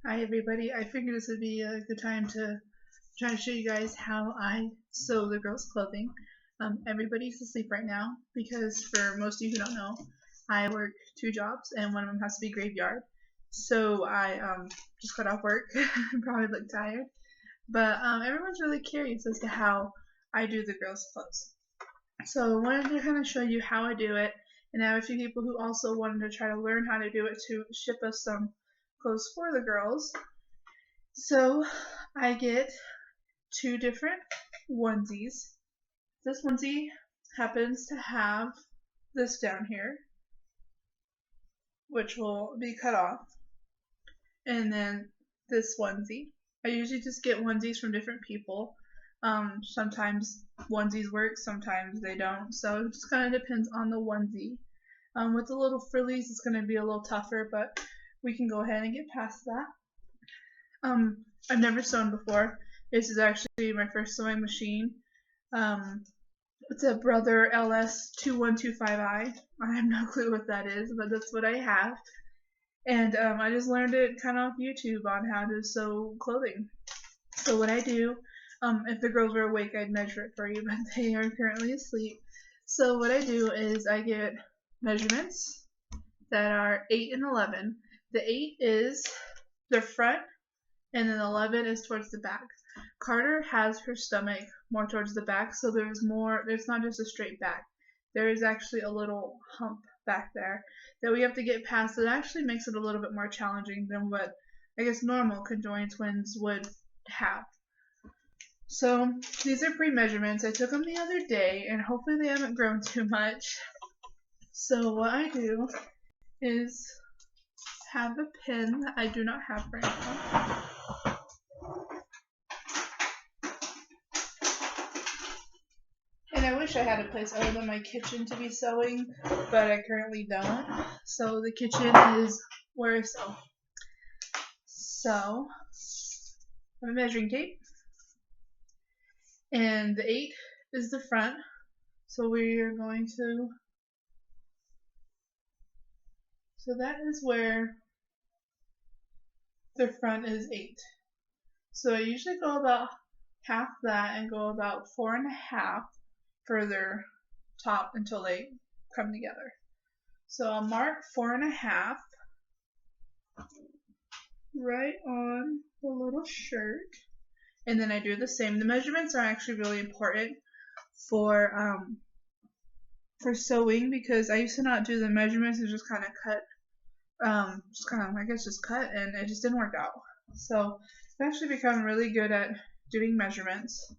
Hi everybody, I figured this would be a good time to try to show you guys how I sew the girls' clothing. Everybody's asleep right now because for most of you who don't know, I work two jobs and one of them has to be graveyard. So I just got off work and probably look tired. But everyone's really curious as to how I do the girls' clothes. So I wanted to kind of show you how I do it, and I have a few people who also wanted to try to learn how to do it to ship us some clothes for the girls. So I get two different onesies. This onesie happens to have this down here, which will be cut off, and then this onesie. I usually just get onesies from different people. Sometimes onesies work, sometimes they don't. So it just kind of depends on the onesie. With the little frillies, it's going to be a little tougher, but we can go ahead and get past that. I've never sewn before. This is actually my first sewing machine. Um, it's a Brother LS 2125i. I have no clue what that is, but that's what I have. And I just learned it kind of off YouTube on how to sew clothing. So what I do, if the girls were awake, I'd measure it for you, but they are currently asleep. So what I do is I get measurements that are 8 and 11. The 8 is the front, and then 11 is towards the back. Carter has her stomach more towards the back, so there's not just a straight back. There is actually a little hump back there that we have to get past. It actually makes it a little bit more challenging than what I guess normal conjoined twins would have. So these are pre-measurements. I took them the other day, and hopefully they haven't grown too much. So what I do is have a pin that I do not have right now. And I wish I had a place other than my kitchen to be sewing, but I currently don't. So the kitchen is where I sew. So I have a measuring tape, and the 8 is the front. So we are going to, so that is where the front is 8. So I usually go about half that and go about 4.5 further top until they come together. So I'll mark 4.5 right on the little shirt, and then I do the same. The measurements are actually really important for sewing because I used to not do the measurements and just kind of cut, just cut, and it just didn't work out. So I've actually become really good at doing measurements.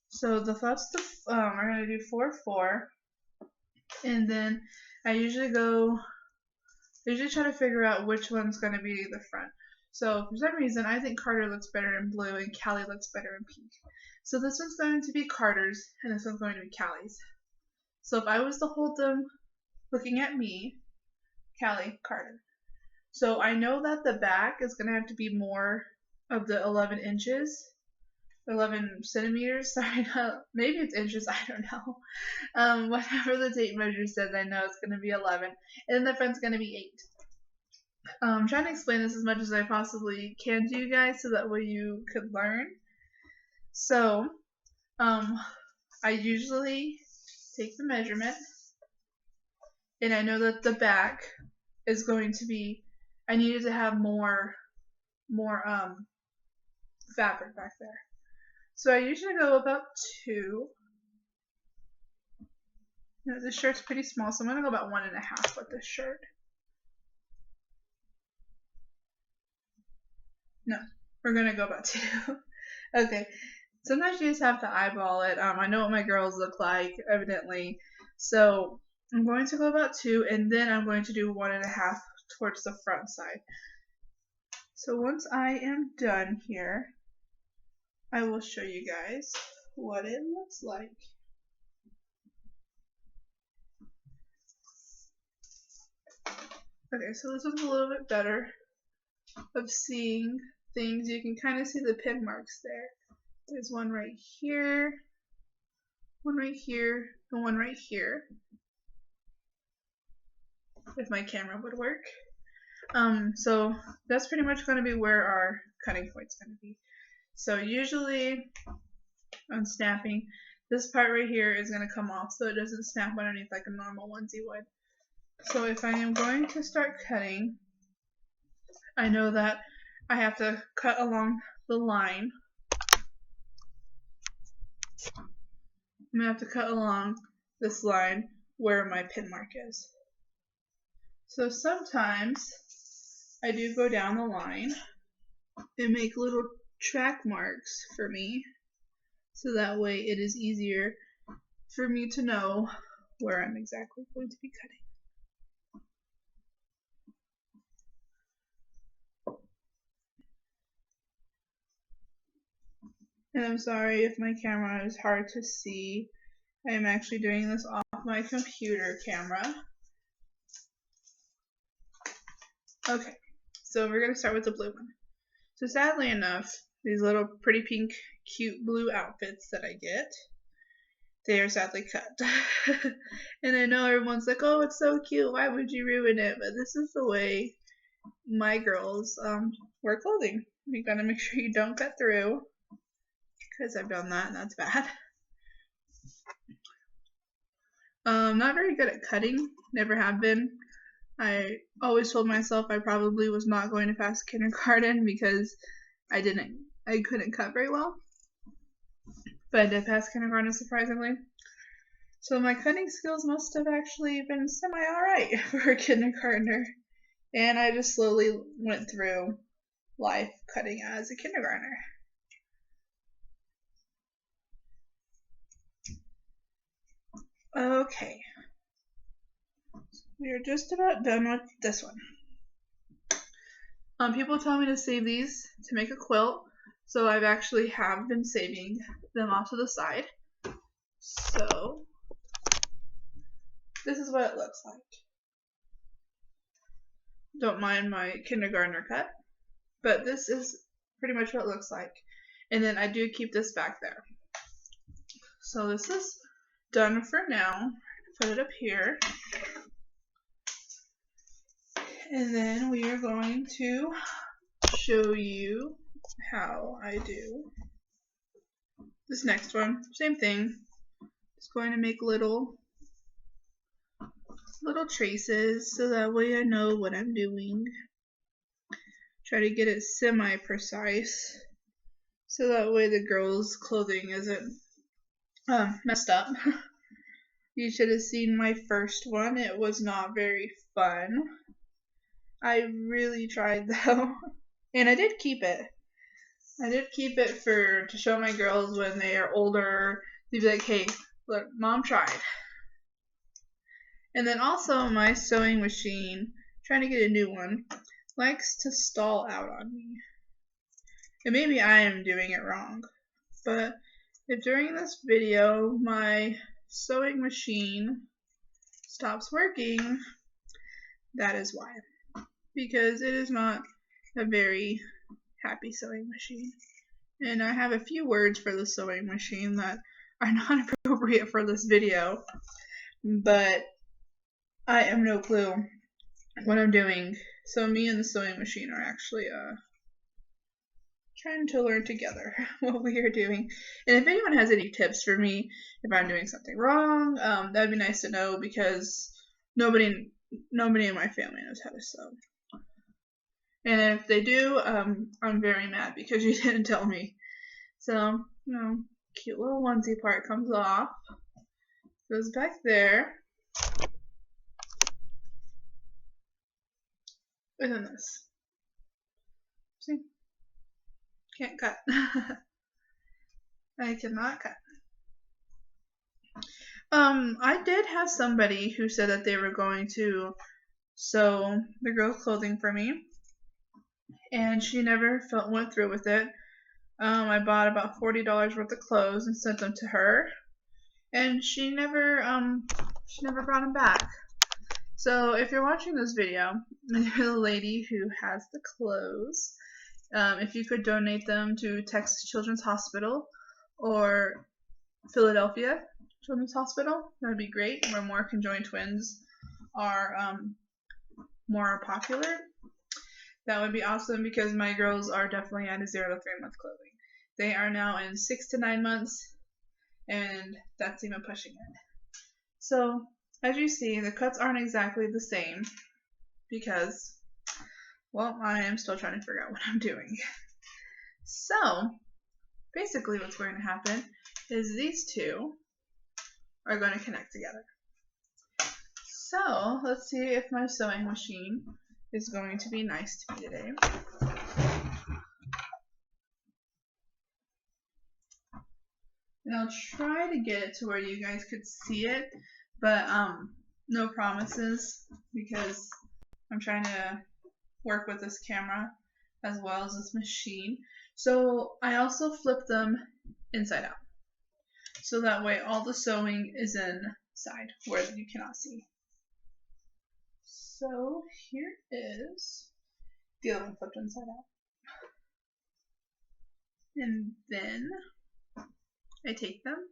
So I'm gonna do 4-4, and then I usually try to figure out which one's gonna be the front. So for some reason, I think Carter looks better in blue and Callie looks better in pink. So this one's going to be Carter's and this one's going to be Callie's. So if I was to hold them looking at me, Callie, Carter. So I know that the back is going to have to be more of the 11 inches, 11 centimeters. Sorry, no, maybe it's inches. I don't know. Whatever the tape measure says, I know it's going to be 11, and then the front's going to be 8. I'm trying to explain this as much as I possibly can to you guys so that way you could learn. So, I usually take the measurement, and I know that the back is going to be, I needed to have more fabric back there. So I usually go about 2. This shirt's pretty small, so I'm going to go about 1.5 with this shirt. No, we're going to go about 2. Okay. Sometimes you just have to eyeball it. I know what my girls look like, evidently. So I'm going to go about 2, and then I'm going to do 1.5 towards the front side. So once I am done here, I will show you guys what it looks like. Okay, so this one's a little bit better of seeing things. You can kind of see the pin marks there. There's one right here, and one right here. If my camera would work. So that's pretty much going to be where our cutting point's going to be. So usually on snapping, this part right here is going to come off so it doesn't snap underneath like a normal onesie would. So if I am going to start cutting, I know that I have to cut along the line. I'm going to have to cut along this line where my pin mark is. So sometimes I do go down the line and make little track marks for me, so that way it is easier for me to know where I'm exactly going to be cutting. And I'm sorry if my camera is hard to see. I am actually doing this off my computer camera. Okay, so we're going to start with the blue one. So sadly enough, these little pretty pink, cute blue outfits that I get, they are sadly cut. And I know everyone's like, oh, it's so cute, why would you ruin it? But this is the way my girls wear clothing. You gotta make sure you don't cut through, because I've done that and that's bad. Not very good at cutting, never have been. I always told myself I probably was not going to pass kindergarten because I couldn't cut very well. But I did pass kindergarten, surprisingly. So my cutting skills must have actually been semi-alright for a kindergartner. And I just slowly went through life cutting as a kindergartner. Okay. We are just about done with this one. People tell me to save these to make a quilt, so I've actually have been saving them off to the side. So this is what it looks like. Don't mind my kindergartner cut, but this is pretty much what it looks like. And then I do keep this back there. So this is done for now. Put it up here. And then we are going to show you how I do this next one. Same thing. Just going to make little traces so that way I know what I'm doing. Try to get it semi-precise so that way the girl's clothing isn't messed up. You should have seen my first one. It was not very fun. I really tried though. And I did keep it. I did keep it to show my girls when they are older. They'd be like, hey, look, mom tried. And then also my sewing machine, trying to get a new one, likes to stall out on me. And maybe I am doing it wrong. But if during this video my sewing machine stops working, that is why. Because it is not a very happy sewing machine. And I have a few words for the sewing machine that are not appropriate for this video, but I have no clue what I'm doing. So me and the sewing machine are actually trying to learn together what we are doing. And if anyone has any tips for me if I'm doing something wrong, that'd be nice to know, because nobody in my family knows how to sew. And if they do, I'm very mad because you didn't tell me. So, cute little onesie part comes off, goes back there, and then this. See? Can't cut. I cannot cut. I did have somebody who said that they were going to sew the girl's clothing for me, and she never went through with it. I bought about $40 worth of clothes and sent them to her, and she never brought them back. So if you're watching this video and you're the lady who has the clothes, if you could donate them to Texas Children's Hospital or Philadelphia Children's Hospital, that would be great, where more conjoined twins are more popular. That would be awesome because my girls are definitely at a 0 to 3 month clothing. They are now in 6 to 9 months, and that's even pushing it. So, as you see, the cuts aren't exactly the same because, well, I am still trying to figure out what I'm doing. So, basically what's going to happen is these two are going to connect together. So, let's see if my sewing machine is going to be nice to me today. And I'll try to get it to where you guys could see it, but no promises because I'm trying to work with this camera as well as this machine. So I also flip them inside out. So that way all the sewing is inside where you cannot see. So here is the other one flipped inside out. And then I take them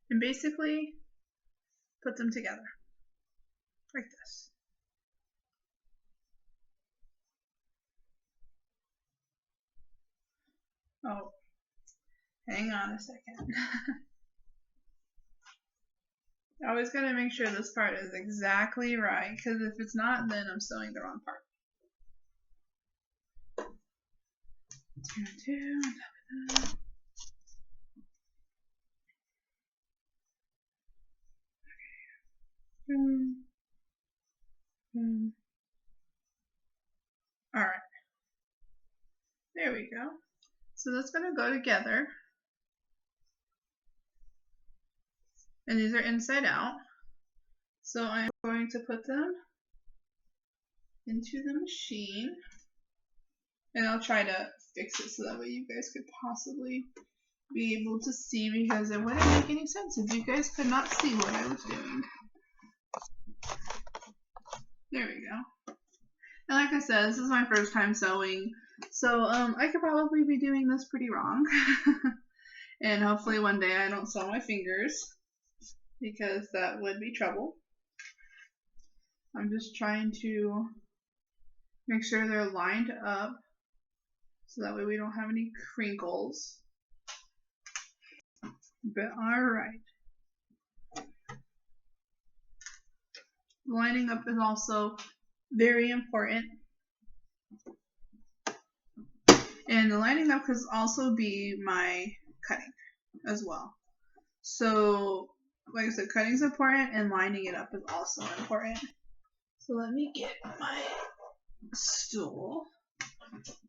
and basically put them together like this. Oh, hang on a second. I always gotta make sure this part is exactly right, because if it's not, then I'm sewing the wrong part. Alright. There we go. So that's gonna go together. And these are inside out. So I'm going to put them into the machine. And I'll try to fix it so that way you guys could possibly be able to see, because it wouldn't make any sense if you guys could not see what I was doing. There we go. And like I said, this is my first time sewing, so I could probably be doing this pretty wrong. And hopefully one day I don't sew my fingers, because that would be trouble. I'm just trying to make sure they're lined up so that way we don't have any crinkles. But alright. Lining up is also very important. And the lining up could also be my cutting as well. So, like I said, cutting is important and lining it up is also important. So let me get my stool,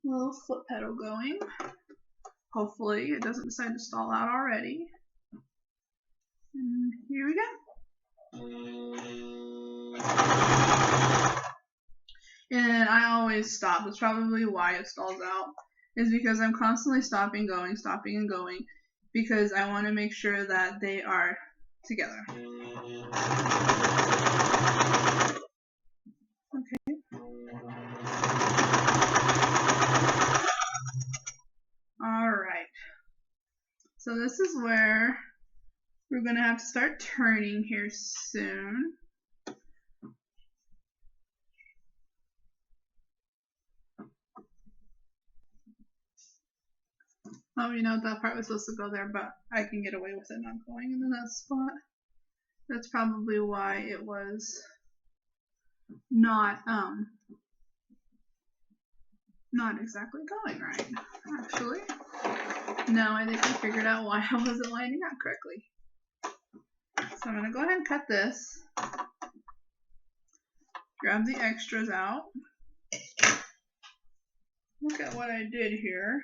little foot pedal going. Hopefully it doesn't decide to stall out already. And here we go. And I always stop. That's probably why it stalls out, is because I'm constantly stopping and going, because I want to make sure that they are together. Okay. Alright. So this is where we're going to have to start turning here soon. Oh, you know, that part was supposed to go there, but I can get away with it not going into that spot. That's probably why it was not exactly going right, actually. Now I think I figured out why I wasn't lining up correctly. So I'm going to go ahead and cut this. Grab the extras out. Look at what I did here.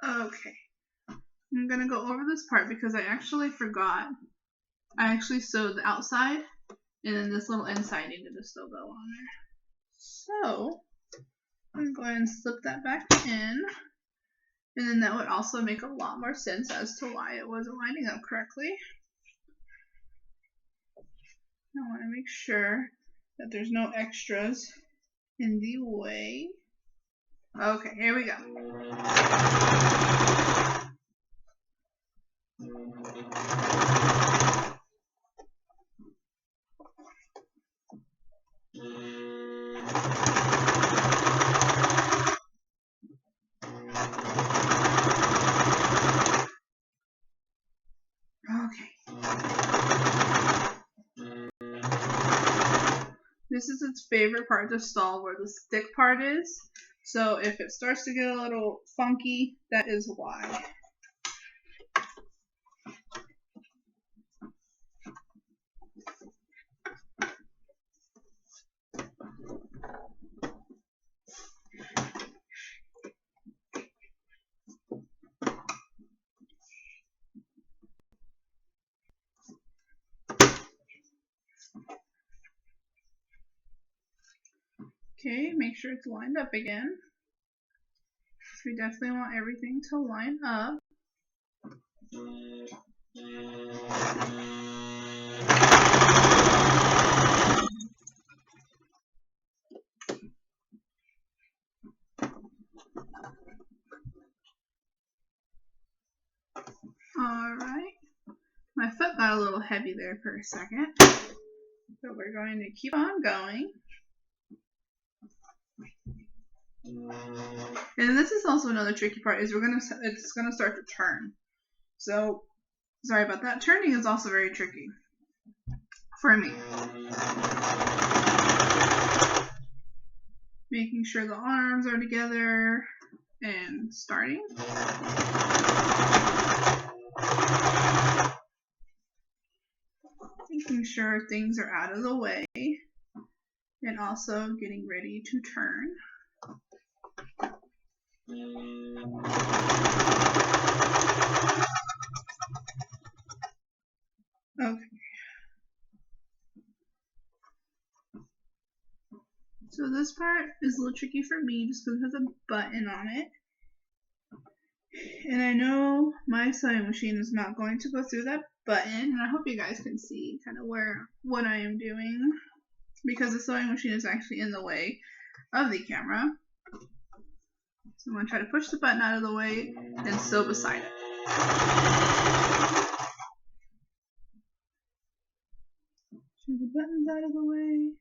Okay. I'm going to go over this part because I actually forgot. I actually sewed the outside, and then this little inside needed to still go on there. So I'm going to slip that back in, and then that would also make a lot more sense as to why it wasn't lining up correctly. I want to make sure that there's no extras in the way. Okay, here we go. Okay. This is its favorite part to stall, where the stick part is. So if it starts to get a little funky, that is why. Okay, make sure it's lined up again. We definitely want everything to line up. Alright. My foot got a little heavy there for a second. So we're going to keep on going. And this is also another tricky part, is it's gonna start to turn. So sorry about that. Turning is also very tricky for me. Making sure the arms are together and starting. Making sure things are out of the way and also getting ready to turn. Okay. So this part is a little tricky for me just because it has a button on it. And I know my sewing machine is not going to go through that button, and I hope you guys can see kind of what I am doing, because the sewing machine is actually in the way of the camera. So I'm going to try to push the button out of the way and sew beside it. Push the buttons out of the way.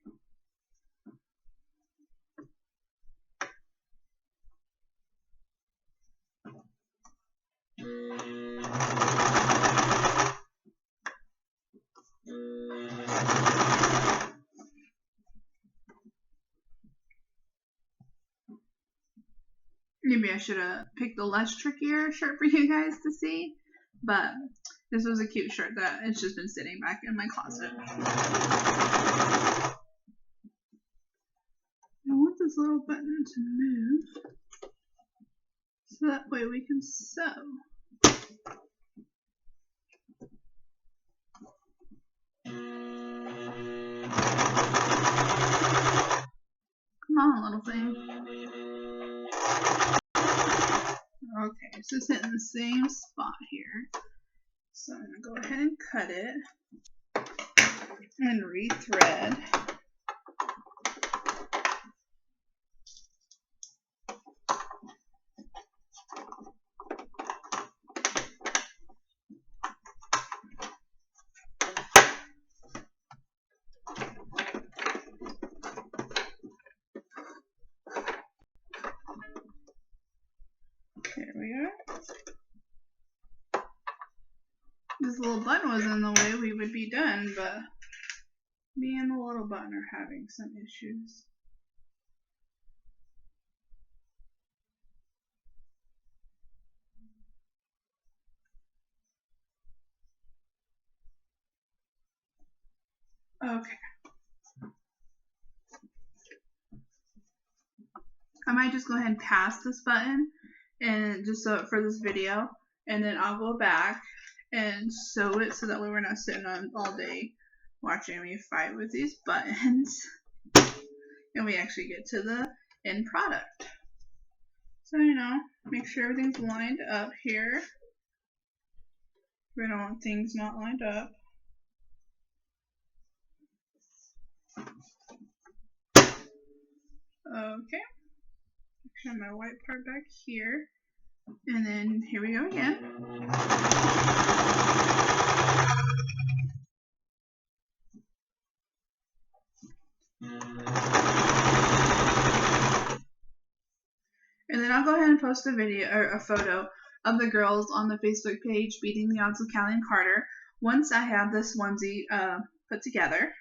Maybe I should have picked a less trickier shirt for you guys to see, but this was a cute shirt that it's just been sitting back in my closet. I want this little button to move so that way we can sew. Come on, little thing. Okay, so it's hitting the same spot here. So I'm going to go ahead and cut it and rethread. There we are. This little button was in the way, we would be done, but me and the little button are having some issues. Okay. I might just go ahead and pass this button and just sew it for this video, and then I'll go back and sew it so that way we're not sitting on all day watching me fight with these buttons and we actually get to the end product. So, make sure everything's lined up here. We don't want things not lined up. Okay. Make have my white part back here. And then here we go again. And then I'll go ahead and post a video or a photo of the girls on the Facebook page beating the odds with Callie and Carter once I have this onesie put together.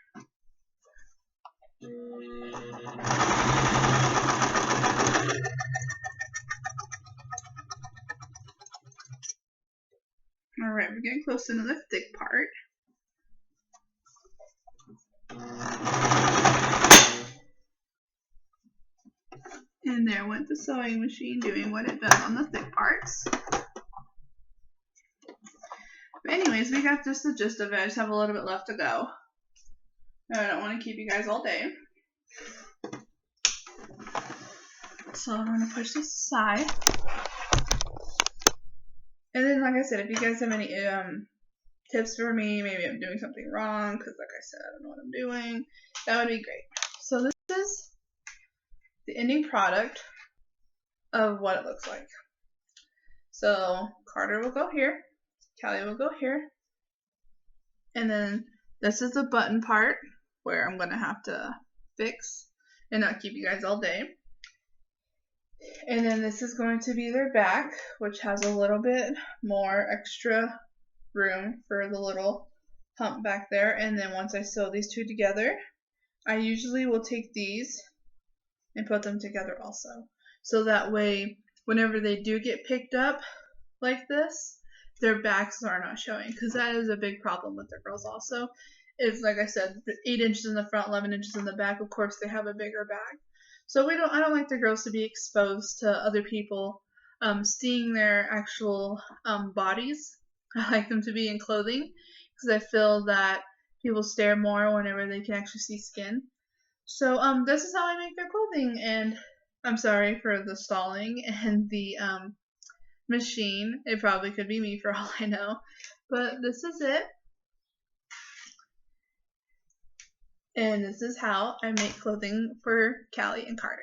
Alright, we're getting close to the thick part. And there went the sewing machine doing what it does on the thick parts. But anyways, we got just the gist of it. I just have a little bit left to go. I don't want to keep you guys all day. So I'm going to push this aside. And then, like I said, if you guys have any tips for me, maybe I'm doing something wrong, because like I said, I don't know what I'm doing, that would be great. So this is the ending product of what it looks like. So Carter will go here, Callie will go here, and then this is the button part where I'm going to have to fix and not keep you guys all day. And then this is going to be their back, which has a little bit more extra room for the little hump back there. And then once I sew these two together, I usually will take these and put them together also. So that way, whenever they do get picked up like this, their backs are not showing, because that is a big problem with the girls also. Is, like I said, 8 inches in the front, 11 inches in the back. Of course, they have a bigger back. So I don't like the girls to be exposed to other people seeing their actual bodies. I like them to be in clothing, because I feel that people stare more whenever they can actually see skin. So this is how I make their clothing, and I'm sorry for the stalling and the machine. It probably could be me for all I know, but this is it. And this is how I make clothing for Callie and Carter.